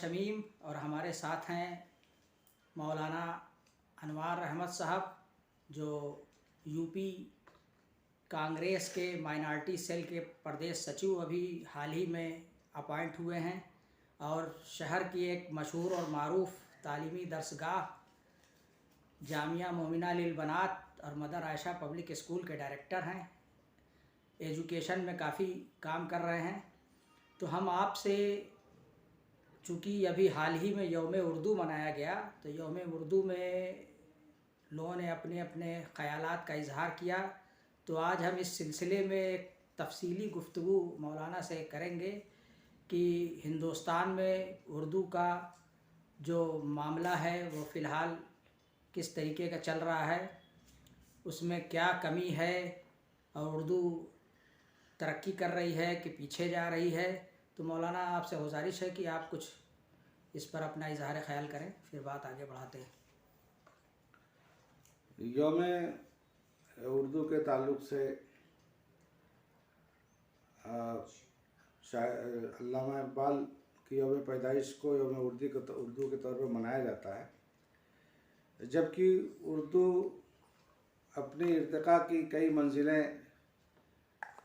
शमीम और हमारे साथ हैं मौलाना अनवार अहमद साहब, जो यूपी कांग्रेस के माइनॉरिटी सेल के प्रदेश सचिव अभी हाल ही में अपॉइंट हुए हैं और शहर की एक मशहूर और मारूफ तालीमी दरसगाह जामिया मोमिना लिल बनात और मदर आयशा पब्लिक स्कूल के डायरेक्टर हैं। एजुकेशन में काफ़ी काम कर रहे हैं। तो हम आपसे, चूँकि अभी हाल ही में यौम उर्दू मनाया गया, तो यौम उर्दू में लोगों ने अपने अपने ख़यालात का इजहार किया, तो आज हम इस सिलसिले में एक तफसीली गुफ्तगू मौलाना से करेंगे कि हिंदुस्तान में उर्दू का जो मामला है वो फ़िलहाल किस तरीके का चल रहा है, उसमें क्या कमी है और उर्दू तरक्की कर रही है कि पीछे जा रही है। तो मौलाना, आपसे गुजारिश है कि आप कुछ इस पर अपना इजहार ख्याल करें, फिर बात आगे बढ़ाते हैं। यौम उर्दू के ताल्लुक़ से अल्लामा इक़बाल की यौम पैदाइश को यौम उर्दू के तौर पर मनाया जाता है, जबकि उर्दू अपनी इर्तिक़ा की कई मंजिलें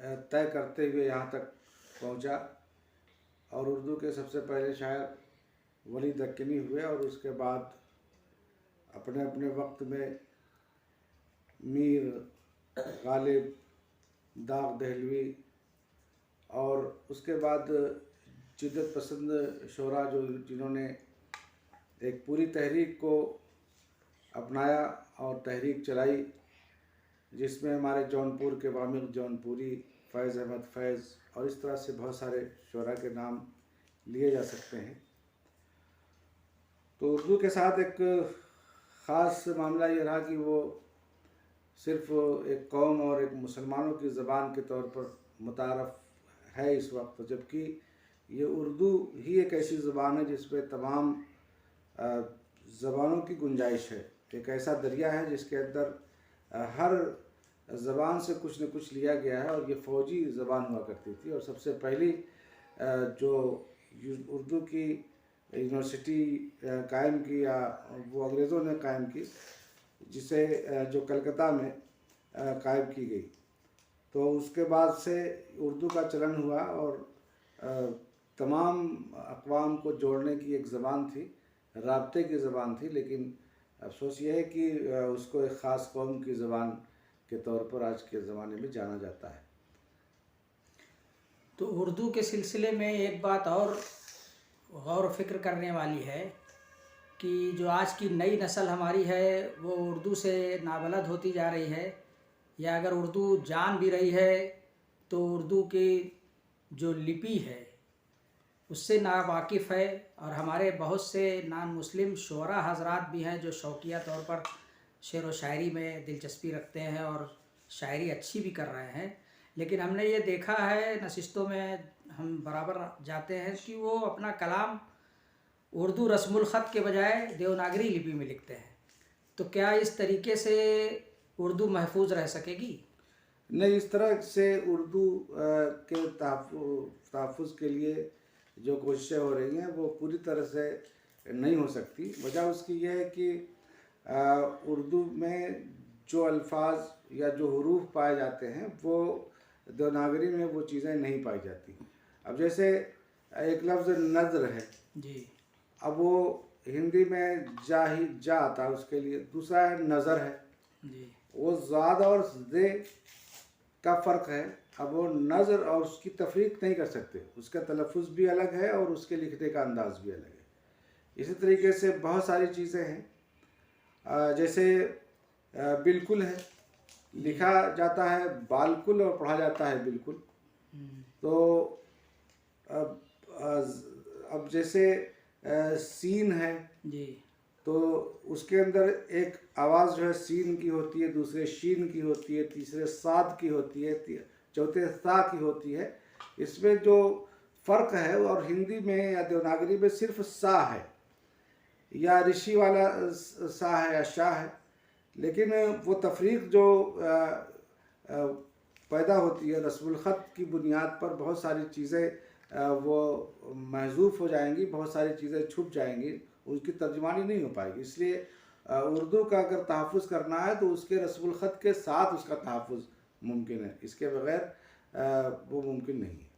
तय करते हुए यहाँ तक पहुँचा। और उर्दू के सबसे पहले शायर वली दक्कनी हुए और उसके बाद अपने अपने वक्त में मीर, गालिब, दाग दहलवी और उसके बाद जिद्दत पसंद शोरा जिन्होंने एक पूरी तहरीक को अपनाया और तहरीक चलाई, जिसमें हमारे जौनपुर के वामिक़ जौनपुरी, फैज़ अहमद फैज़ और इस तरह से बहुत सारे शोरा के नाम लिए जा सकते हैं। तो उर्दू के साथ एक ख़ास मामला ये रहा कि वो सिर्फ़ एक कौम और एक मुसलमानों की ज़बान के तौर पर मुतारफ़ है इस वक्त, जबकि ये उर्दू ही एक ऐसी ज़बान है जिसमें तमाम ज़बानों की गुंजाइश है। एक ऐसा दरिया है जिसके अंदर हर ज़बान से कुछ न कुछ लिया गया है, और ये फ़ौजी ज़बान हुआ करती थी। और सबसे पहली जो उर्दू की यूनिवर्सिटी कायम की, या वो अंग्रेज़ों ने कायम की, जिसे जो कलकत्ता में कायम की गई, तो उसके बाद से उर्दू का चलन हुआ और तमाम अक़वाम को जोड़ने की एक ज़बान थी, राब्ते की ज़बान थी। लेकिन अफसोस ये है कि उसको एक ख़ास कौम की ज़बान के तौर पर आज के ज़माने में जाना जाता है। तो उर्दू के सिलसिले में एक बात और गौर फ़िक्र करने वाली है कि जो आज की नई नस्ल हमारी है वो उर्दू से नाबलद होती जा रही है, या अगर उर्दू जान भी रही है तो उर्दू की जो लिपि है उससे नावाकिफ़ है। और हमारे बहुत से नान मुस्लिम शोरा हज़रात भी हैं जो शौकिया तौर पर शेर व शायरी में दिलचस्पी रखते हैं और शायरी अच्छी भी कर रहे हैं। लेकिन हमने ये देखा है, नशिस्तों में हम बराबर जाते हैं कि वो अपना कलाम उर्दू रस्मुल ख़त के बजाय देवनागरी लिपि में लिखते हैं। तो क्या इस तरीके से उर्दू महफूज रह सकेगी? नहीं, इस तरह से उर्दू के तहफ़्फ़ुज़ के लिए जो कोशिशें हो रही हैं वो पूरी तरह से नहीं हो सकती। वजह उसकी ये है कि उर्दू में जो अल्फाज या जो हुरूफ पाए जाते हैं वो देवनागरी में वो चीज़ें नहीं पाई जाती। अब जैसे एक लफ्ज़ नज़र है जी, अब वो हिंदी में जा आता है उसके लिए। दूसरा है नज़र है जी, वो ज़ाद और ज़े का फ़र्क है। अब वो नज़र और उसकी तफ़रीक नहीं कर सकते, उसका तलफ़ुज़ भी अलग है और उसके लिखने का अंदाज़ भी अलग है। इसी तरीके से बहुत सारी चीज़ें हैं, जैसे बिल्कुल है, लिखा जाता है बालकुल और पढ़ा जाता है बिल्कुल। तो अब जैसे सीन है जी, तो उसके अंदर एक आवाज़ जो है सीन की होती है, दूसरे शीन की होती है, तीसरे साद की होती है, चौथे सा की होती है। इसमें जो फ़र्क है, और हिंदी में या देवनागरी में सिर्फ सा है, या ऋषि वाला सा है या शाह है। लेकिन वो तफरीक जो पैदा होती है रस्मुल ख़त की बुनियाद पर, बहुत सारी चीज़ें वो महजूफ हो जाएंगी, बहुत सारी चीज़ें छुप जाएंगी, उसकी तर्जुमानी नहीं हो पाएगी। इसलिए उर्दू का अगर तहफ़्फ़ुज़ करना है तो उसके रस्मुल ख़त के साथ उसका तहफ़्फ़ुज़ मुमकिन है, इसके बग़ैर वो मुमकिन नहीं है।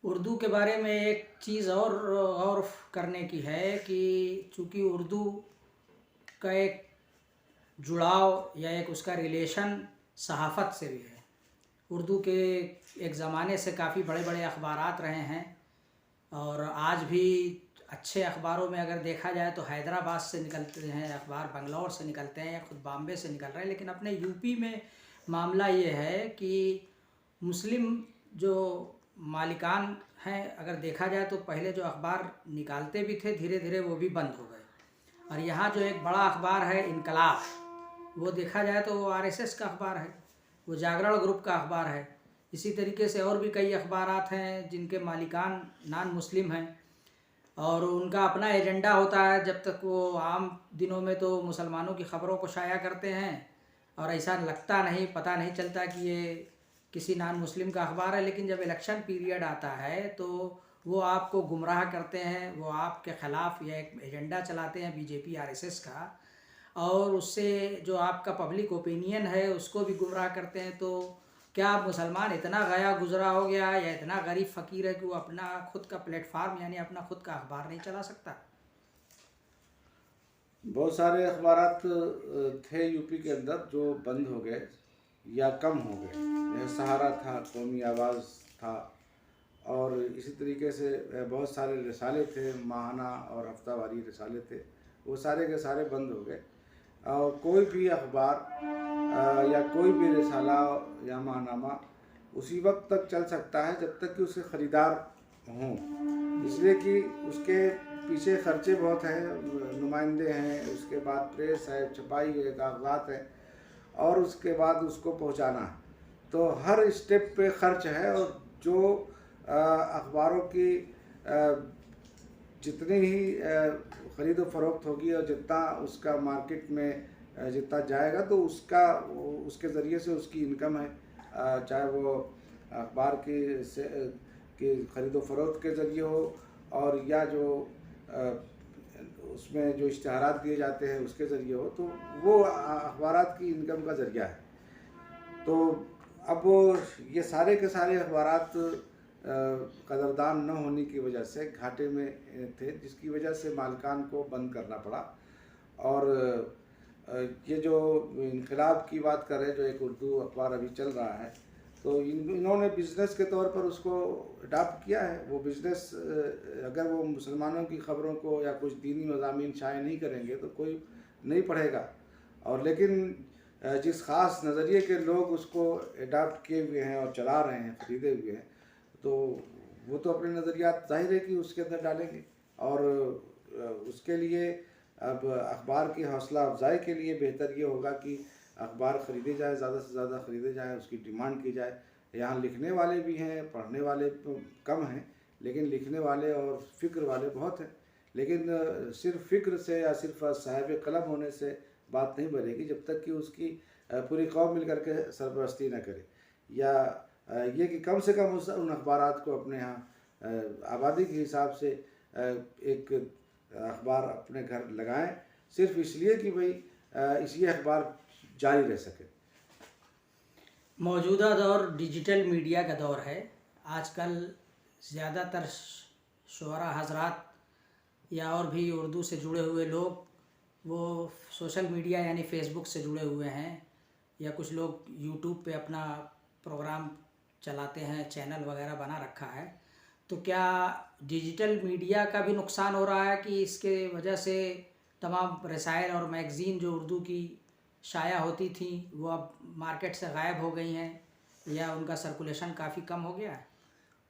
उर्दू के बारे में एक चीज़ और करने की है कि चूँकि उर्दू का एक जुड़ाव या एक उसका रिलेशन सहाफ़त से भी है। उर्दू के एक ज़माने से काफ़ी बड़े बड़े अखबारात रहे हैं, और आज भी अच्छे अखबारों में अगर देखा जाए तो हैदराबाद से निकलते हैं अखबार, बंगलौर से निकलते हैं, या खुद बॉम्बे से निकल रहे हैं। लेकिन अपने यूपी में मामला ये है कि मुस्लिम जो मालिकान हैं, अगर देखा जाए तो पहले जो अखबार निकालते भी थे, धीरे धीरे वो भी बंद हो गए। और यहाँ जो एक बड़ा अखबार है इनकलाब, वो देखा जाए तो वो आरएसएस का अखबार है, वो जागरण ग्रुप का अखबार है। इसी तरीके से और भी कई अखबारात हैं जिनके मालिकान नॉन मुस्लिम हैं, और उनका अपना एजेंडा होता है। जब तक वो आम दिनों में तो मुसलमानों की ख़बरों को शाया करते हैं, और ऐसा लगता नहीं, पता नहीं चलता कि ये किसी नॉन मुस्लिम का अखबार है। लेकिन जब इलेक्शन पीरियड आता है तो वो आपको गुमराह करते हैं, वो आपके ख़िलाफ़ या एक एजेंडा चलाते हैं बीजेपी आरएसएस का, और उससे जो आपका पब्लिक ओपिनियन है उसको भी गुमराह करते हैं। तो क्या मुसलमान इतना गया गुजरा हो गया या इतना गरीब फ़कीर है कि वो अपना खुद का प्लेटफार्म यानी अपना खुद का अखबार नहीं चला सकता? बहुत सारे अखबारात थे यूपी के अंदर जो बंद हो गए या कम हो गए। जैसे सहारा था, कौमी आवाज़ था, और इसी तरीके से बहुत सारे रिसाले थे, माहाना और हफ्तावारी रिसाले थे, वो सारे के सारे बंद हो गए। और कोई भी अखबार या कोई भी रिसाला या माहनामा उसी वक्त तक चल सकता है जब तक कि उसके ख़रीदार हों, इसलिए कि उसके पीछे खर्चे बहुत हैं, नुमाइंदे हैं, उसके बाद प्रेस है, छपाई है, कागजात है, और उसके बाद उसको पहुंचाना है। तो हर स्टेप पे खर्च है, और जो अखबारों की जितनी ही ख़रीद व फरोख्त होगी और जितना उसका मार्केट में जितना जाएगा तो उसके ज़रिए से उसकी इनकम है, चाहे वो अखबार की ख़रीद व फरोख्त के ज़रिए हो, और या जो उसमें जो इश्तिहारात दिए जाते हैं उसके ज़रिए हो, तो वो अखबारात की इनकम का ज़रिया है। तो अब ये सारे के सारे अखबारात कदरदान न होने की वजह से घाटे में थे, जिसकी वजह से मालिकान को बंद करना पड़ा। और ये जो इनकलाब की बात करें, जो एक उर्दू अखबार अभी चल रहा है, तो इन्होंने बिज़नेस के तौर पर उसको अडाप्ट किया है। वो बिज़नेस, अगर वो मुसलमानों की ख़बरों को या कुछ दीनी मज़ामीन शाये नहीं करेंगे तो कोई नहीं पढ़ेगा। और लेकिन जिस ख़ास नज़रिए के लोग उसको अडाप्ट किए हुए हैं और चला रहे हैं, ख़रीदे हुए हैं, तो वो तो अपने नज़रियात ज़ाहिर है कि उसके अंदर डालेंगे। और उसके लिए अब अखबार की हौसला अफजाई के लिए बेहतर ये होगा कि अखबार ख़रीदे जाए, ज़्यादा से ज़्यादा ख़रीदे जाए, उसकी डिमांड की जाए। यहाँ लिखने वाले भी हैं, पढ़ने वाले कम हैं, लेकिन लिखने वाले और फ़िक्र वाले बहुत हैं। लेकिन सिर्फ फ़िक्र से या सिर्फ साहिब कलम होने से बात नहीं बढ़ेगी जब तक कि उसकी पूरी कौम मिल कर के सरपरस्ती न करे, या ये कि कम से कम उन अखबारात को अपने यहाँ आबादी के हिसाब से एक अखबार अपने घर लगाएं, सिर्फ इसलिए कि भाई ये अखबार जारी रह सके। मौजूदा दौर डिजिटल मीडिया का दौर है। आजकल ज़्यादातर शुअरा हजरात या और भी उर्दू से जुड़े हुए लोग वो सोशल मीडिया यानी फ़ेसबुक से जुड़े हुए हैं, या कुछ लोग यूट्यूब पे अपना प्रोग्राम चलाते हैं, चैनल वगैरह बना रखा है। तो क्या डिजिटल मीडिया का भी नुकसान हो रहा है कि इसके वजह से तमाम रसायल और मैगज़ीन जो उर्दू की शाया होती थी वो अब मार्केट से गायब हो गई हैं, या उनका सर्कुलेशन काफ़ी कम हो गया है?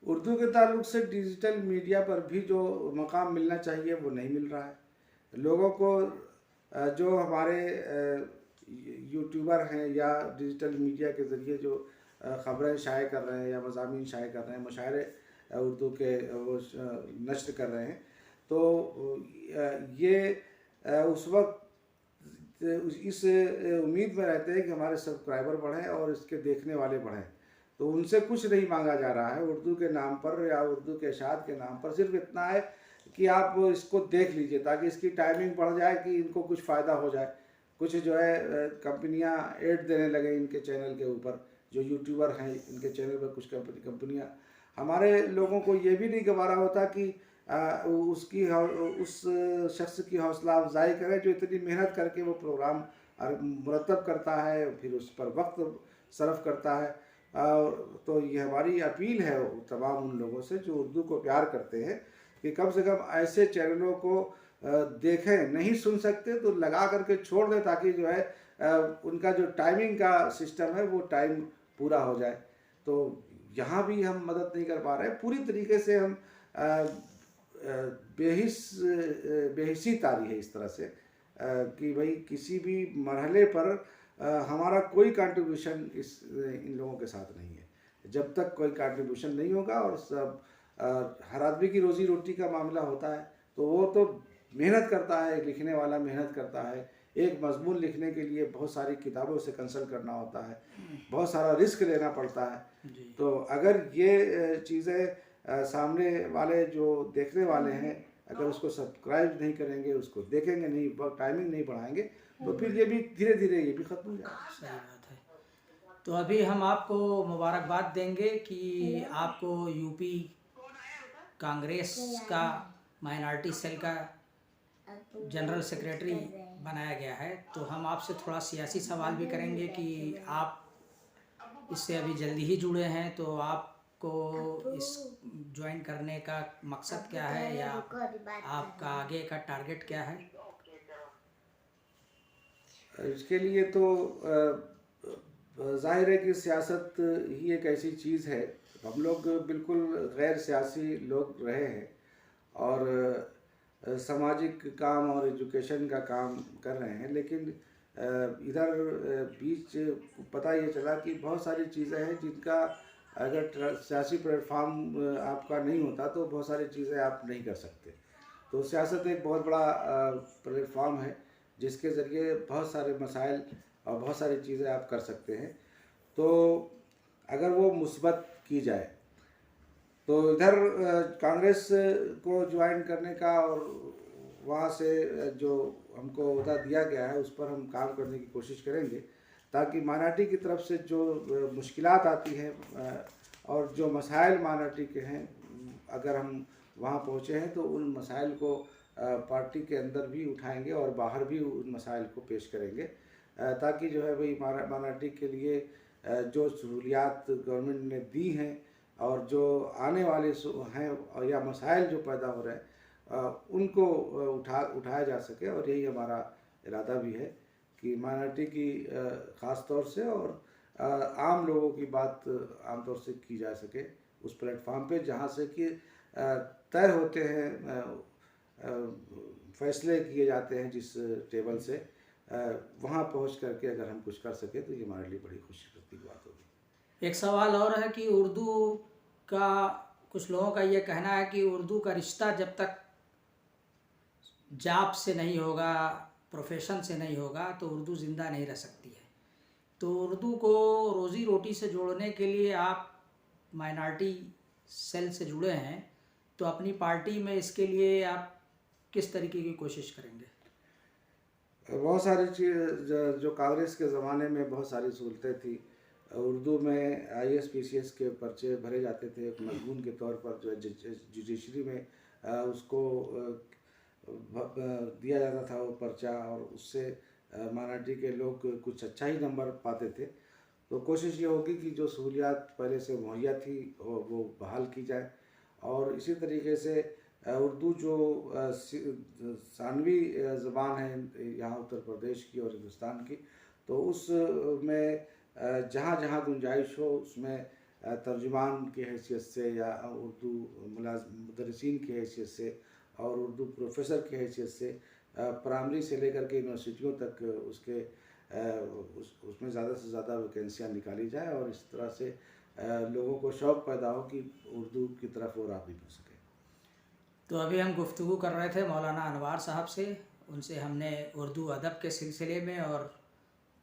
उर्दू के ताल्लुक से डिजिटल मीडिया पर भी जो मकाम मिलना चाहिए वो नहीं मिल रहा है। लोगों को जो हमारे यूट्यूबर हैं या डिजिटल मीडिया के ज़रिए जो ख़बरें शाये कर रहे हैं या मज़ामीन शाये कर रहे हैं, मुशायरे उर्दू के वो नश्र कर रहे हैं, तो ये उस वक्त इस उम्मीद में रहते हैं कि हमारे सब्सक्राइबर बढ़ें और इसके देखने वाले बढ़ें। तो उनसे कुछ नहीं मांगा जा रहा है उर्दू के नाम पर या उर्दू के इशाअत के नाम पर। सिर्फ इतना है कि आप इसको देख लीजिए ताकि इसकी टाइमिंग बढ़ जाए कि इनको कुछ फ़ायदा हो जाए। कुछ जो है कंपनियां ऐड देने लगे इनके चैनल के ऊपर, जो यूट्यूबर हैं इनके चैनल पर कुछ कंपनियां। हमारे लोगों को ये भी नहीं गवारा होता कि उस शख्स की हौसला अफजाई करें जो इतनी मेहनत करके वो प्रोग्राम मुरतब करता है, फिर उस पर वक्त सर्फ करता है। तो ये हमारी अपील है तमाम उन लोगों से जो उर्दू को प्यार करते हैं कि कम से कम ऐसे चैनलों को देखें। नहीं सुन सकते तो लगा करके छोड़ दें ताकि जो है उनका जो टाइमिंग का सिस्टम है वो टाइम पूरा हो जाए। तो यहाँ भी हम मदद नहीं कर पा रहे। पूरी तरीके से हम बेहिसी तारी है इस तरह से कि भाई किसी भी मरहले पर हमारा कोई कंट्रीब्यूशन इन लोगों के साथ नहीं है। जब तक कोई कंट्रीब्यूशन नहीं होगा और सब हर आदमी की रोज़ी रोटी का मामला होता है तो वो तो मेहनत करता है, लिखने वाला मेहनत करता है। एक मजमून लिखने के लिए बहुत सारी किताबों से कंसल्ट करना होता है, बहुत सारा रिस्क लेना पड़ता है। तो अगर ये चीज़ें सामने वाले जो देखने वाले हैं अगर उसको सब्सक्राइब नहीं करेंगे, उसको देखेंगे नहीं, टाइमिंग नहीं बढ़ाएंगे तो फिर ये भी धीरे धीरे ये भी ख़त्म हो जाएगा। सही बात है। तो अभी हम आपको मुबारकबाद देंगे कि आपको यूपी कांग्रेस का माइनॉरिटी सेल का जनरल सेक्रेटरी बनाया गया है। तो हम आपसे थोड़ा सियासी सवाल भी करेंगे कि आप इससे अभी जल्दी ही जुड़े हैं, तो आपको इस ज्वाइन करने का मकसद क्या है या आपका आगे का टारगेट क्या है? इसके लिए तो जाहिर है कि सियासत ही एक ऐसी चीज़ है। हम लोग बिल्कुल गैर सियासी लोग रहे हैं और सामाजिक काम और एजुकेशन का काम कर रहे हैं, लेकिन इधर बीच पता ये चला कि बहुत सारी चीज़ें हैं जिनका अगर सियासी प्लेटफार्म आपका नहीं होता तो बहुत सारी चीज़ें आप नहीं कर सकते। तो सियासत एक बहुत बड़ा प्लेटफार्म है जिसके ज़रिए बहुत सारे मसाइल और बहुत सारी चीज़ें आप कर सकते हैं। तो अगर वो मुस्बत की जाए तो इधर कांग्रेस को ज्वाइन करने का और वहाँ से जो हमको ओहदा दिया गया है उस पर हम काम करने की कोशिश करेंगे ताकि माइनॉरिटी की तरफ से जो मुश्किलात आती हैं और जो मसाइल माइनॉरिटी के हैं, अगर हम वहाँ पहुँचे हैं तो उन मसाइल को पार्टी के अंदर भी उठाएंगे और बाहर भी उन मसाइल को पेश करेंगे ताकि जो है भाई माइनॉरिटी के लिए जो सहूलियात गवर्नमेंट ने दी हैं और जो आने वाले हैं या मसाइल जो पैदा हो रहे हैं उनको उठाया जा सके। और यही हमारा इरादा भी है कि माइनॉरिटी की ख़ास तौर से और आम लोगों की बात आम तौर से की जा सके उस प्लेटफार्म पे जहाँ से कि तय होते हैं, फैसले किए जाते हैं जिस टेबल से, वहाँ पहुँच करके अगर हम कुछ कर सके तो ये हमारे लिए बड़ी खुशी की बात होगी। एक सवाल और है कि उर्दू का कुछ लोगों का ये कहना है कि उर्दू का रिश्ता जब तक जॉब से नहीं होगा, प्रोफेशन से नहीं होगा तो उर्दू ज़िंदा नहीं रह सकती है। तो उर्दू को रोज़ी रोटी से जोड़ने के लिए आप माइनॉरिटी सेल से जुड़े हैं, तो अपनी पार्टी में इसके लिए आप किस तरीके की कोशिश करेंगे? बहुत सारी चीज़ जो कांग्रेस के ज़माने में बहुत सारी सहूलतें थी। उर्दू में IAS PCS के पर्चे भरे जाते थे एक मजमून के तौर पर, जो जुडिशरी में उसको दिया जाता था वो पर्चा और उससे माइनॉरिटी के लोग कुछ अच्छा ही नंबर पाते थे। तो कोशिश ये होगी कि जो सहूलियात पहले से मुहैया थी वो बहाल की जाए। और इसी तरीके से उर्दू जो सानवी ज़बान है यहाँ उत्तर प्रदेश की और हिंदुस्तान की, तो उस में जहाँ जहाँ गुंजाइश हो उसमें तर्जुमान की हैसियत से या उर्दू मुदर्रिसीन की हैसियत से और उर्दू प्रोफेसर की हैसियत से प्राइमरी से लेकर के यूनिवर्सिटियों तक उसमें ज़्यादा से ज़्यादा वैकेंसियाँ निकाली जाए और इस तरह से लोगों को शौक़ पैदा हो कि उर्दू की तरफ वो राग़िब हो सके। तो अभी हम गुफ्तगू कर रहे थे मौलाना अनवार साहब से। उनसे हमने उर्दू अदब के सिलसिले में और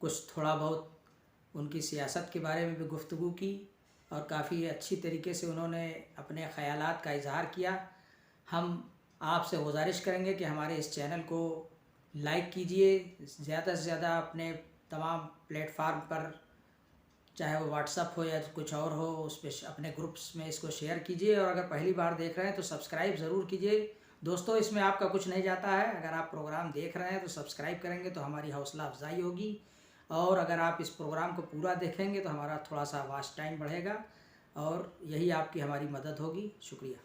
कुछ थोड़ा बहुत उनकी सियासत के बारे में भी गुफ्तगू की और काफ़ी अच्छी तरीके से उन्होंने अपने ख़यालात का इजहार किया। हम आपसे गुजारिश करेंगे कि हमारे इस चैनल को लाइक कीजिए, ज़्यादा से ज़्यादा अपने तमाम प्लेटफार्म पर, चाहे वो व्हाट्सअप हो या कुछ और हो, उस पर अपने ग्रुप्स में इसको शेयर कीजिए। और अगर पहली बार देख रहे हैं तो सब्सक्राइब ज़रूर कीजिए। दोस्तों, इसमें आपका कुछ नहीं जाता है। अगर आप प्रोग्राम देख रहे हैं तो सब्सक्राइब करेंगे तो हमारी हौसला अफजाई होगी, और अगर आप इस प्रोग्राम को पूरा देखेंगे तो हमारा थोड़ा सा वॉच टाइम बढ़ेगा, और यही आपकी हमारी मदद होगी। शुक्रिया।